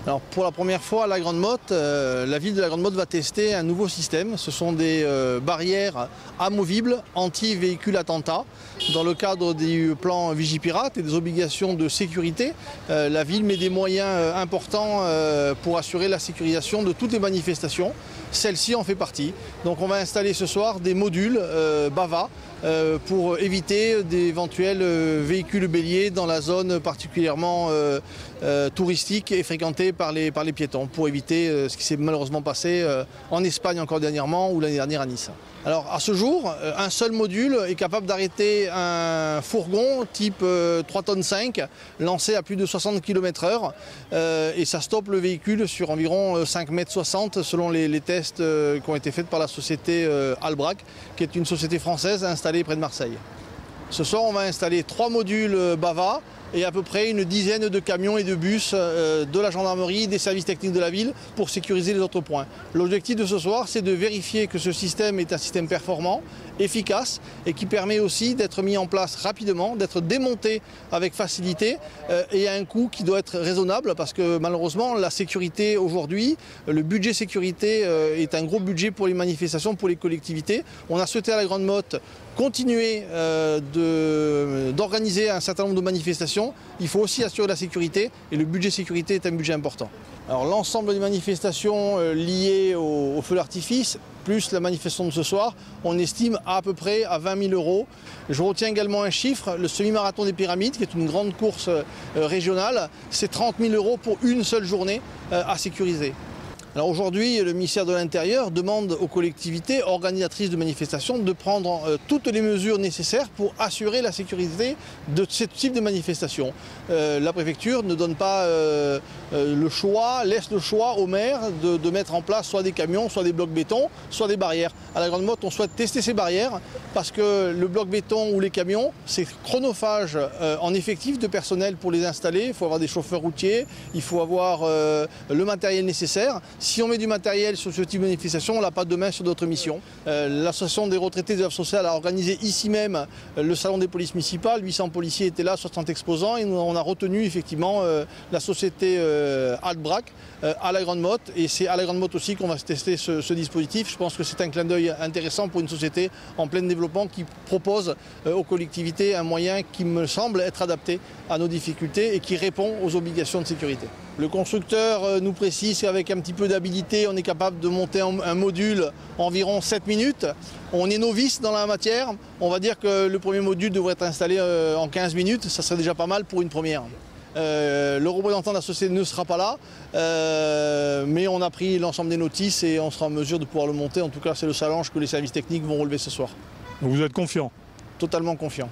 Alors pour la première fois à la Grande Motte, la ville de la Grande Motte va tester un nouveau système. Ce sont des barrières amovibles anti-véhicules attentats. Dans le cadre du plan Vigipirate et des obligations de sécurité, la ville met des moyens importants pour assurer la sécurisation de toutes les manifestations. Celle-ci en fait partie. Donc on va installer ce soir des modules BAVA pour éviter d'éventuels véhicules béliers dans la zone particulièrement touristique et fréquentée par les piétons, pour éviter ce qui s'est malheureusement passé en Espagne encore dernièrement ou l'année dernière à Nice. Alors à ce jour, un seul module est capable d'arrêter un fourgon type 3 tonnes 5 lancé à plus de 60 km/h et ça stoppe le véhicule sur environ 5,60 m selon les tests qui ont été faits par la société Albrac, qui est une société française installée près de Marseille. Ce soir, on va installer 3 modules BAVA et à peu près une dizaine de camions et de bus de la gendarmerie, des services techniques de la ville pour sécuriser les autres points. L'objectif de ce soir, c'est de vérifier que ce système est un système performant, efficace et qui permet aussi d'être mis en place rapidement, d'être démonté avec facilité et à un coût qui doit être raisonnable parce que malheureusement la sécurité aujourd'hui, le budget sécurité est un gros budget pour les manifestations, pour les collectivités. On a souhaité à la Grande Motte continuer d'organiser un certain nombre de manifestations. Il faut aussi assurer la sécurité et le budget sécurité est un budget important. Alors l'ensemble des manifestations liées au feu d'artifice, plus la manifestation de ce soir, on estime à peu près à 20 000 €. Je retiens également un chiffre, le semi-marathon des Pyramides, qui est une grande course régionale, c'est 30 000 € pour une seule journée à sécuriser. Alors aujourd'hui, le ministère de l'Intérieur demande aux collectivités organisatrices de manifestations de prendre toutes les mesures nécessaires pour assurer la sécurité de ce type de manifestation. La préfecture ne donne pas le choix, laisse le choix aux maires de mettre en place soit des camions, soit des blocs béton, soit des barrières. À la Grande Motte, on souhaite tester ces barrières parce que le bloc béton ou les camions, c'est chronophage en effectif de personnel pour les installer. Il faut avoir des chauffeurs routiers, il faut avoir le matériel nécessaire. Si on met du matériel sur ce type de manifestation, on l'a pas demain sur d'autres missions. L'association des retraités des œuvres sociales a organisé ici même le salon des polices municipales. 800 policiers étaient là, 60 exposants, et on a retenu effectivement la société Albrac à la Grande Motte. Et c'est à la Grande Motte aussi qu'on va tester ce dispositif. Je pense que c'est un clin d'œil intéressant pour une société en plein développement qui propose aux collectivités un moyen qui me semble être adapté à nos difficultés et qui répond aux obligations de sécurité. Le constructeur nous précise qu'avec un petit peu d'habilité, on est capable de monter un module en environ 7 minutes. On est novice dans la matière. On va dire que le premier module devrait être installé en 15 minutes. Ça serait déjà pas mal pour une première. Le représentant de la société ne sera pas là, mais on a pris l'ensemble des notices et on sera en mesure de pouvoir le monter. En tout cas, c'est le challenge que les services techniques vont relever ce soir. Donc vous êtes confiant? Totalement confiant.